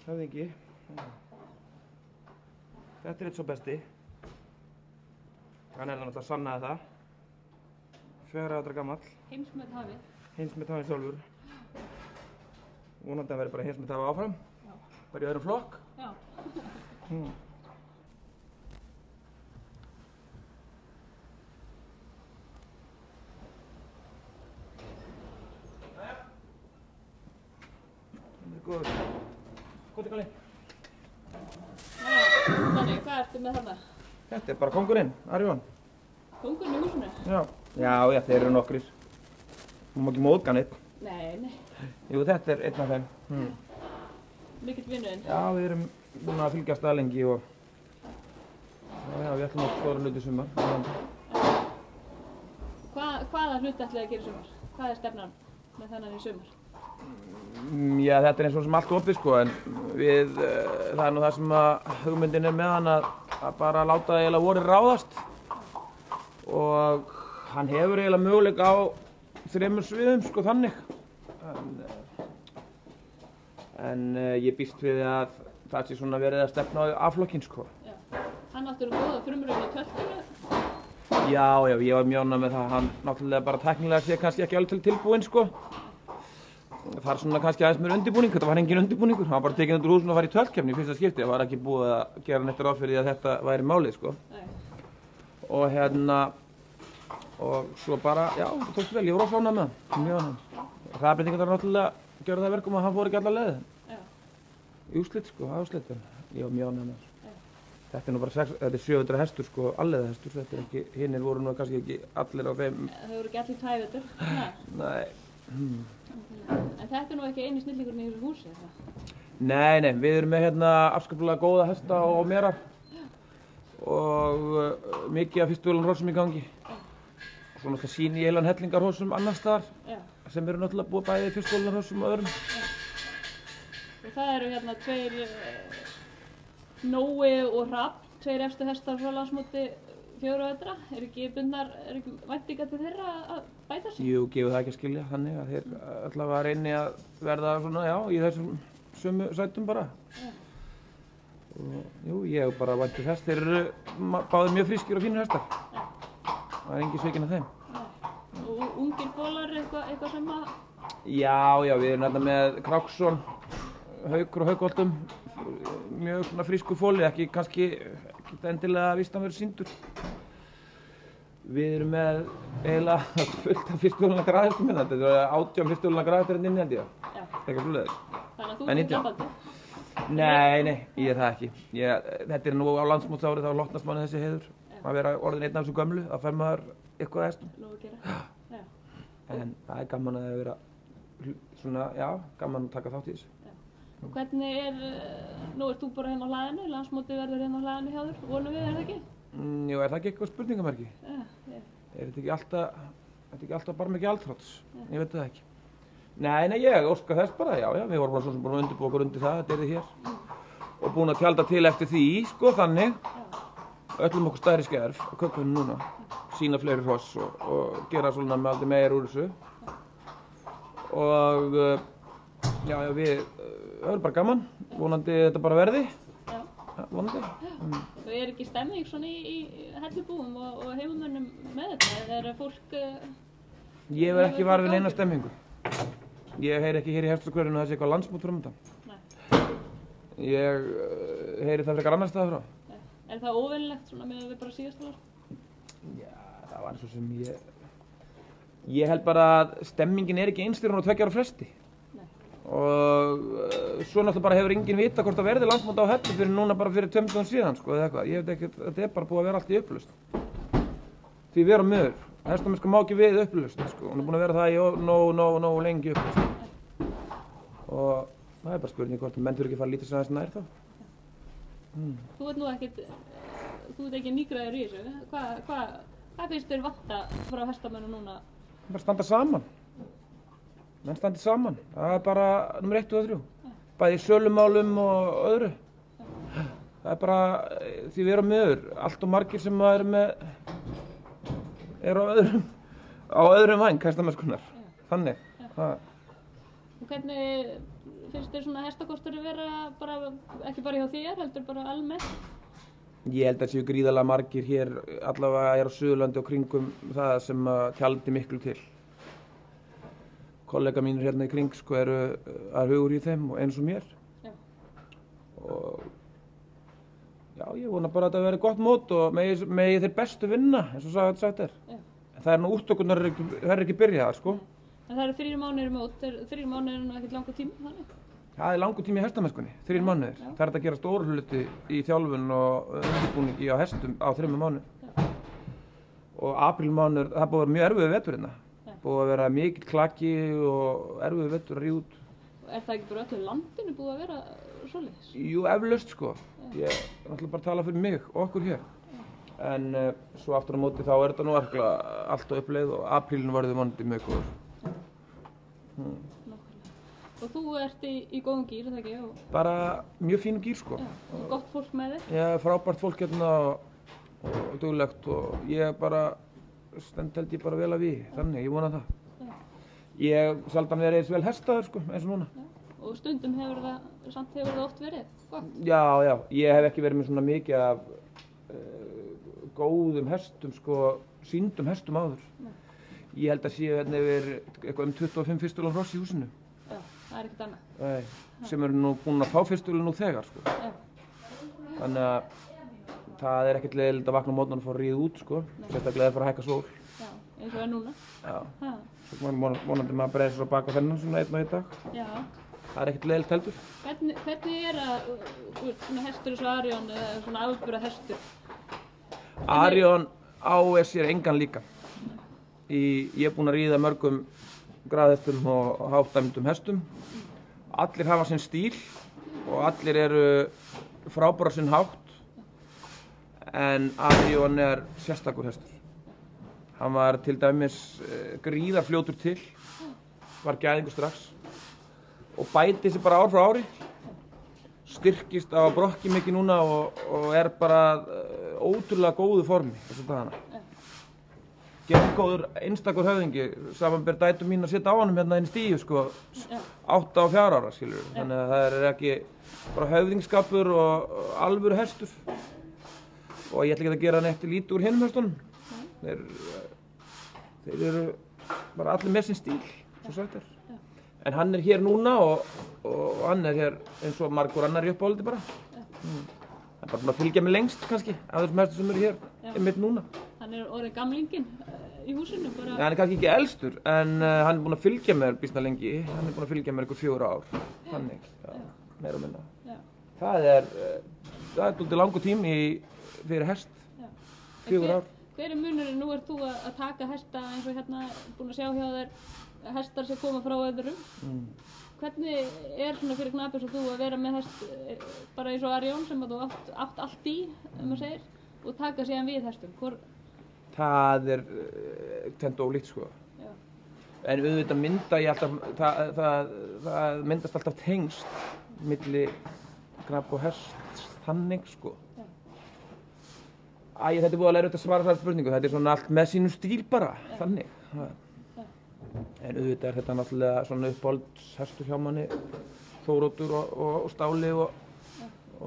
höfðingi. Þetta eitt svo besti. Hann náttúrulega sannaði það. 4 ára gamall. Heimsmet hafið. Heimsmet hafið sjálfur. Vonandi að verði bara heimsmet hafið áfram. Já. Bara í öðrum flokk. Já. Góður. Góði Kalli. Þannig, hvað ertu með þarna? Þetta bara kóngurinn, Arjón. Kóngurinn í húsinu? Já. Já, þeir eru nokkrir. Þú má ekki móðga neitt. Nei. Jú, þetta einn af þeim. Mikill vinnuðinn? Já, við erum búin að fylgjast að lengi og já, við ætlum að stóra hluti í sumar. Hvaða hluti ætlaði að gera í sumar? Hvað stefnan með þennan í sumar? Já, þetta eins og sem allt opið sko, en við, það nú það sem að hugmyndin með hann að bara láta eiginlega vorið ráðast og hann hefur eiginlega möguleika á 3 sviðum sko þannig en ég býst við að það sé svona verið að stefna á A-flokkinn sko. Já, hann áttur góða frumraun í töltinu. Já, ég var mjög ánægður með það, hann náttúrulega bara tæknilega sé kannski ekki alveg tilbúinn sko. Það er svona kannski aðeins meira undirbúning, þetta var engin undirbúningur, hann var bara tekinn undir húsinu og var í töltkeppni í fyrsta skipti, það var ekki búið að gera neitt ráð fyrir því að þetta væri málið sko. Nei. Og og svo bara, já, það tókst vel, ég var ósánað með hann, mjög ánægður. Hraðbreytingarnar náttúrulega gjörðu það verkum að hann fór ekki alla leið. Já. Í úrslit sko, áslit, ég var mjög ánægður með hann. Þetta er nú bara 700 hestur sko, alliða hestur, þetta er ekki, hinnir voru nú kannski ekki allir á þeim. Þau voru ekki allir tæfutur. Nei. En þetta er nú ekki eini snillingurinn í þessu húsi, það? Nei, við erum með hérna afskaplega góða hesta og merar og mikið af fyrstuvélarhrossum í gangi. Og svo náttúrulega sýni ég heilan hellingarhrossum annars staðar sem eru náttúrulega búið bæði fyrstuvélarhrossum og öðrum. Og það eru hérna 2 Nói og Hrafn, 2 efstu hestar frá landsmóti 4 vetra. Er ekki væntingar til þeirra að bæta sig? Jú, gefur það ekki að skilja þannig að þeir allavega reyni að verða svona, já, í þessum sömu sætum bara. Og jú, ég hef bara væntur hest, þeir eru báðir mjög frískir og fínir hestar. Það er engin svikinn af þeim. Og ungir bólar eitthvað sem að? Já, við erum hérna með Kráksson, Haukur og Haukholtum, mjög svona frísku fóli, ekki kannski endilega víst að vera sýndur. Við erum með eiginlega fullt af fyrstuvélarna græðhestum hérna, þetta er 18 fyrstuvélarna græðhestar hérna inni held ég. Já. Eitthvað svoleiðis. Þannig að þú ert lambandi? Nei, ég er það ekki. Þetta er nú á landsmótsárið, þá lotnast manni þessi heiður. Að vera orðin einn af þessu gömlu, að fær maður eitthvað að hestum. Nóg að gera. Já. En það er gaman að vera svona, já, gaman að taka þátt í þessu. Og hvernig nú ert þú bara hérna á hlaðinu, landsmótið verður hérna á hlaðinu hjá þér, vonum við, það ekki? Jú, er það ekki eitthvað spurningamerki? Já. Er þetta ekki alltaf bara mikið aldróts? Ég veit það ekki. Nei, ég óska þess bara, já, við vorum svona búin að undirbúa okkur undir það, þetta er hér. Og búin að tjalda til eftir því, sko, þannig. Öllum okkur stærri skerf á kökunum núna, sína fleiri hross og gera svona með aldrei meir úr þessu. Og já, við höfum bara gaman, vonandi þetta bara verði. Já. Vonandi. Og er ekki stemming svona í hellubúum og heimamönnum með þetta? Er fólk... Ég verð ekki var við neina stemmingu. Ég heyri ekki hér í Hesthúsahverfinu að það sé eitthvað landsmót framundan. Nei. Ég heyri það frekar annars staðar frá. Er það óvenjulegt svona með að við bara síðast var? Já, það var eins og sem ég held bara að stemmingin er ekki eins þegar hún á 2 ára fresti. Nei. Og svo náttúrulega bara hefur enginn vita hvort það verði landsmót á Hellu fyrir núna bara fyrir 2 dögum síðan, sko, eða eitthvað. Ég veit ekki, þetta er bara búið að vera allt í upplausn. Því vera miður. Hestamennska má ekki við upplausn, sko. Hún er búin að vera það í nógu lengi upplausn. Og það er bara spurning hvort menn þurfi ekki að fara lítið sem þess nær þá. Þú ert ekki nýgræður í þessu. Hvað finnst þér vanta frá hestamönnum núna? Bara standa saman. Menn standi saman. Það er bara númer 1 og 3. Bæði í sölumálum og öðru. Það er bara, því við erum miður. Allt og margir sem eru á öðrum væng hestamennskunnar. Þannig. Og hvernig finnst þér svona hestakostur vera bara, ekki bara hjá þér, heldur bara almennt? Ég held að séu gríðarlega margir hér, allavega á Suðurlandi og kringum það sem tjaldi miklu til. Kollega mínir hérna í kring sko eru að hugur í þeim og eins og mér. Já. Og já, ég vona bara að þetta verði gott mót og megi þeir bestu vinna, eins og sagt er. Já. En það nú úttökurnar er ekki byrjaðar, sko. En það eru 3 mánuðir í mót, 3 mánuðir er nú ekkert langur tími, þannig? Það er langur tími í hestamennskunni, 3 mánuðir. Já. Það er hægt að gera stóru hluti í þjálfun og undirbúningi á hestum á 3 mánuðum. Og aprílmánuður, það búið að vera mjög erfiður vetur hérna. Búið að vera mikill klaki og erfiður vetur að ríða út. Er það ekki bara öllu landinu búið að vera svoleiðis? Jú, eflaust sko. Ég er náttúrulega bara að tala fyrir mig og okkur hér. En svo aftur á móti þá er þetta nú allt á uppleið og aprílinn verður vonandi mjög góður. Nákvæmlega. Og þú ert í góðum gír, er það ekki? Bara mjög fínum gír sko. Já, gott fólk með þér? Já, frábært fólk hérna og duglegt og ég bara held ég bara vel að við, þannig, ég vona það. Já. Ég sjaldan verið eins vel hestaður sko, eins og núna. Já. Og stundum hefur það oft verið gott? Já, ég hef ekki verið með svona mikið af góðum hestum sko, sýndum hestum áður. Nei. Ég held að séu hérna yfir eitthvað 25 fyrstulun hross í húsinu. Já, það er ekkert annað. Nei, sem eru nú búin að fá fyrstulun nú þegar sko. Já. Þannig að það er ekkert leiðilegt að vakna á mótnanum og fá að ríða út sko, sérstaklega að fara að hækka sól. Já, eins og er núna. Já. Svo vonandi maður bregðir svo baka þennan svona einn og einn dag. Já. Það er ekkert leiðilegt heldur. Hvernig er að, svona hestur eins og Arion eða svona afburða hestur? Arion á sér engan líka. Ég er búinn að ríða mörgum graðhestum og hátdæmdum hestum. Allir hafa sinn stíl og allir eru frábæra sinn hátt. En Arion er sérstakur hestur. Hann var til dæmis gríðarfljótur til, var gæðingur strax og bæti sig bara ár frá ári. Styrkist á brokki mikið núna og er bara ótrúlega góðu formi þessa dagana. Geggóður einstakur höfðingi, samanber dætur mín að sitja á honum hérna inn í stíu sko, 8 og 4 ára skilur. Þannig að það er ekki bara höfðingskapur og alvöru hestur. Og ég ætla ekki að gera neitt lítið úr hinum hestunum. Þeir eru bara allir með sinn stíl, svo sagt er. En hann er hér núna og hann er hér eins og margur annar í uppáhaldi bara. Hann er bara búinn að fylgja mig lengst kannski, af þessum hestum sem eru hér, einmitt núna. Hann er orðið gamlinginn í húsinu bara. Ja, hann er kannski ekki elstur, en hann er búinn að fylgja mér býsna lengi. Hann er búinn að fylgja mér ykkur 4 ár, þannig, meira og minna. Það er dálítið langur tími fyrir hest, 4 ár. Hver er munurinn? Nú ert þú að taka hesta eins og hérna búinn að sjá hjá þér hestar sem koma frá öðrum. Hvernig er svona fyrir knapi eins og þú að vera með hest bara eins og Arion sem að þú átt allt í, maður segir, og taka síðan við hestum? Það er tvennt ólíkt sko. Já. En auðvitað mynda ég alltaf, það myndast alltaf tengsl milli knap og hest þannig sko. Þetta er búið að læra að svara þessari spurningu, þetta er svona allt með sínum stíl bara, þannig. En auðvitað er þetta náttúrulega svona uppáhaldshestur hjá manni, Þóroddur og Stáli og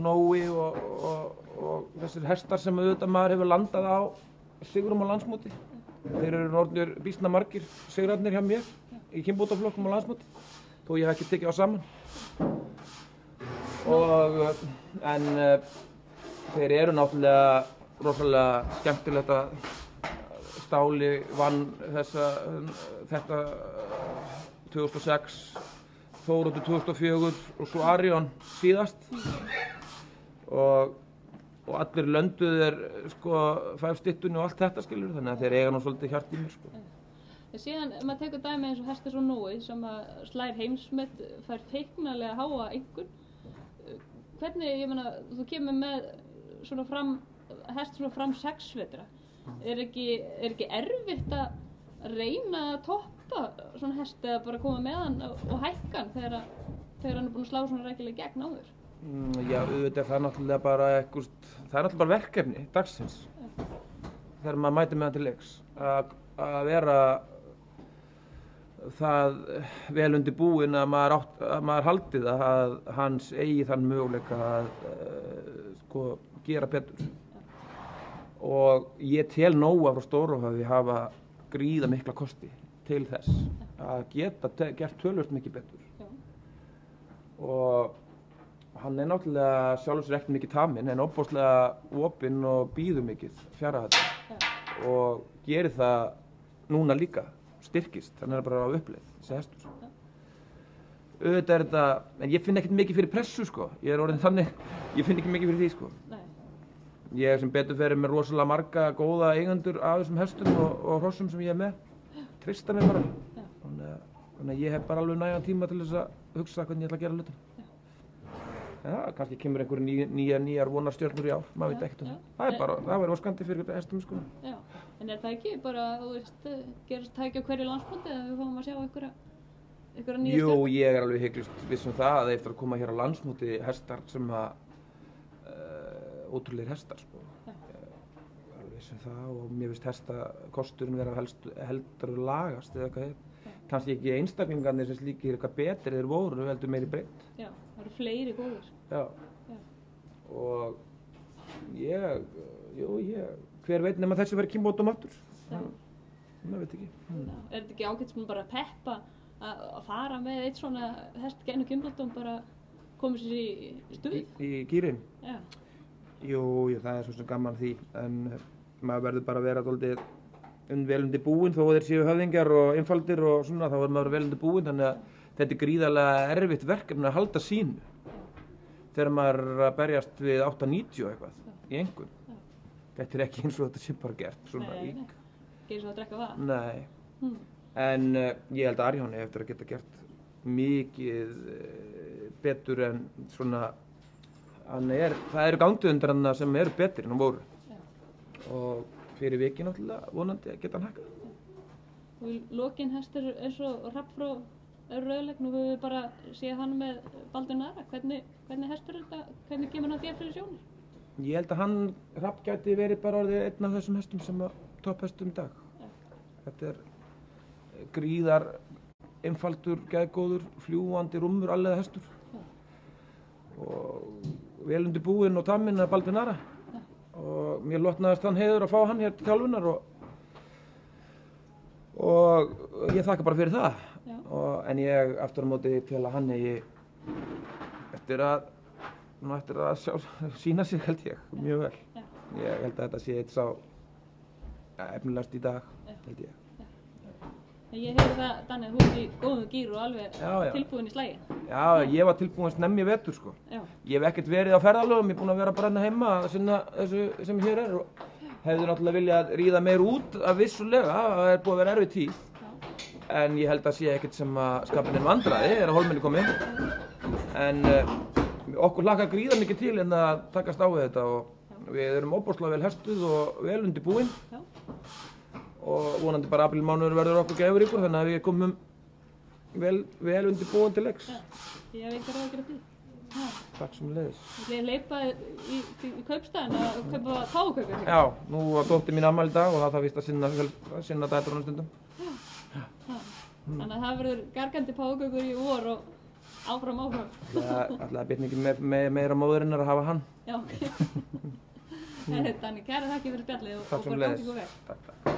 Nói og þessir hestar sem auðvitað maður hefur landað á sigurum á landsmóti. Þeir eru orðnir býsna margir sigurarnir hjá mér í kynbótaflokkum á landsmóti, þó ég hef ekki tekið á saman. En þeir eru náttúrulega rosalega skemmtilegt að Stáli vann þetta 2006, Þóroddur 2004 og svo Arion síðast og allir lönduð sko 5 styttunni og allt þetta skilur, þannig að þeir eiga nú svolítið hjart í mér sko. Síðan maður tekur dæmi eins og hestur svo Nói sem að slær heimsmet, fær feiknarlega háa einhvern. Hvernig, ég meina, þú kemur með svona hest svona fram 6 vetra. Er ekki erfitt að reyna að toppa svona hest eða bara koma með hann og hækka hann þegar hann er búinn að slá svona rækilega gegn áður? Já, auðvitað það er náttúrulega bara eitthvað, það er náttúrulega bara verkefni dagsins. Þegar maður mætir með hann til leiks. Að vera það vel undir búinn að maður haldi það að hans eigi þann möguleika að sko gera betur. Og ég tel Nóa frá Stórhofi hafa gríða mikla kosti til þess að geta gert töluvert mikið betur. Og hann náttúrulega sjálfur sér ekkert mikið taminn en ofboðslega opinn og býður mikið fjárhættur og gerir það núna líka, styrkist, þannig er bara á uppleið, þessi hestur. Auðvitað er þetta, en ég finn ekkert mikið fyrir pressu sko, ég er orðinn þannig, ég finn ekki mikið fyrir því sko. Ég sem betur fer með rosalega marga góða eigendur af þessum hestum og hrossum sem ég er með, treysta mig bara. Þannig að ég hef bara alveg nægan tíma til þess að hugsa hvernig ég ætla að gera hlutina. Já, kannski kemur einhverju nýjar vonarstjörnur í ár, maður veit ekkert um það. Það væri óskandi fyrir hestum sko. Já, en er það ekki bara, þú veist, gerast tæki á hverju landsmóti eða við fáum að sjá einhverja nýja stjörnur? Jú, ég er alveg hygglust viss um það að eftir að koma hér á landsmóti hestar sem að ótrúlegir hestar sko. Alveg viss um það og mér finnst hestakosturinn vera heldur lagast eða eitthvað. Kannski ekki einstaklingarnir sem slíkir eitthvað betri þeir voru, heldur meiri breidd. Já, það eru fleiri góðir. Já. Og hver veit nema þessi verið kynbótum aftur. Það veit ekki. Er þetta ekki ágætt sem bara að peppa að fara með eitt svona hest gennum kynbótum bara komið sér í stuð? Í gírinn? Já. Jú, það er svo sem gaman því, en maður verður bara að vera dálítið vel undir búinn þó þeir séu höfðingjar og einfaldir og svona, þá er maður vel undir búinn, þannig að þetta er gríðarlega erfitt verkefni að halda sínu þegar maður er að berjast við 8-90 eitthvað í einhvern. Þetta er ekki eins og þetta sé bara gert svona Nei, ekki eins og að drekka vatn. Nei, en ég held að Arjóni eftir að geta gert mikið betur en svona, það eru gangdöðundar hann sem eru betri en hann voru. Og fyrir vikið náttúrulega vonandi að geta hann hækkað. Og í lokin hestur eins og Hrafn frá Rauðlegg, nú höfum við bara séð hann með Baldur Nara. Hvernig hestur er þetta? Hvernig kemur hann þér fyrir sjónir? Ég held að Hrafn gæti verið bara orðið einn af þessum hestum sem topphestum í dag. Þetta er gríðar, einfaldur, geðgóður, fljúgandi, rúmur, allega hestur. Og vel undir búinn og taminn að Baldur Nara. Og mér lotnaðist hann heiður að fá hann hér til þjálfunar og ég þakka bara fyrir það. En ég aftur á móti til að hann eigi eftir að sýna sig held ég mjög vel. Ég held að þetta sé eitt sá efnilegast í dag held ég. Ég heyrði það, Danni, þú ert í góðum gír og alveg tilbúinn í slaginn. Já, ég var tilbúinn snemmi í vetur sko. Ég hef ekkert verið á ferðalögum, ég er búinn að vera bara hérna heima að sinna þessu sem hér er og hefði náttúrulega viljað ríða meir út af vissulega, það er búið að vera erfið tíð. En ég held að sé ekkert sem að skapa neinn vandræði er að Hólmenni komi. En okkur hlakkar gríða mikið til en að takast á við þetta og við erum óbúslega vel hestuð og vel undir búin. Og vonandi bara aprílmánuður verður okkur gæfuríkur þannig að við komum vel undir búin til leiks. Ég hef engar áhyggjur af því. Takk sömuleiðis. Ætlið að leipa í kaupstaðinn að kaupa páfagauka? Já, nú var dóttir mín afmæli í dag og það þarf víst að sinna dætrunum stundum. Þannig að það verður gargandi páfagaukur í vor og áfram. Ætlaði að bitna ekki meira móðurinnar að hafa hann. Já, ok. Danni, kæra þakki fyrir spjallið og gangi ykkur vel. Takk.